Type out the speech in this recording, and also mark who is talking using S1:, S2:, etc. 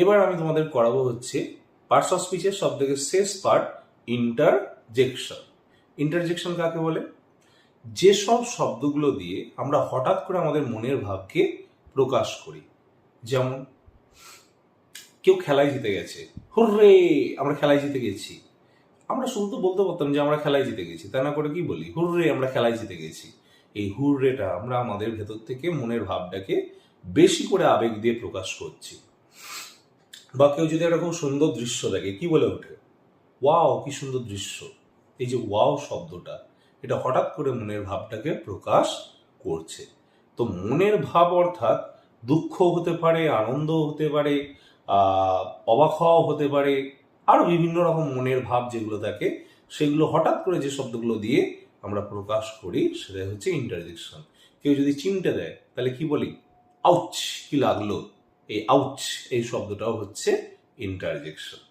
S1: এবার আমি তোমাদের করাবো হচ্ছে পার্টস অফ স্পিচের সব থেকে শেষ পার্ট, ইন্টারজেকশন। ইন্টারজেকশন কাকে বলে? যেসব শব্দগুলো দিয়ে আমরা হঠাৎ করে আমাদের মনের ভাবকে প্রকাশ করি। যেমন কেউ খেলায় জিতে গেছে, হুররে আমরা খেলায় জিতে গেছি। আমরা শুধু তো বলতে পারতাম যে আমরা খেলায় জিতে গেছি, তা না করে কি বলি? হুররে আমরা খেলায় জিতে গেছি। এই হুররেটা আমরা আমাদের ভেতর থেকে মনের ভাবটাকে বেশি করে আবেগ দিয়ে প্রকাশ করছি। বা কেউ যদি একটা খুব সুন্দর দৃশ্য দেখে, কি বলে ওঠে? ওয়াও, কি সুন্দর দৃশ্য। এই যে ওয়াও শব্দটা, এটা হঠাৎ করে মনের ভাবটাকে প্রকাশ করছে। তো মনের ভাব অর্থাৎ দুঃখ হতে পারে, আনন্দ হতে পারে, অবাক হওয়াও হতে পারে, আরো বিভিন্ন রকম মনের ভাব যেগুলো থাকে, সেগুলো হঠাৎ করে যে শব্দগুলো দিয়ে আমরা প্রকাশ করি সেটাই হচ্ছে ইন্টারজেকশন। কেউ যদি চিমটে দেয় তাহলে কি বলি? আউচ, কি লাগলো। এই আউচ এই শব্দটাও হচ্ছে ইন্টারজেকশন।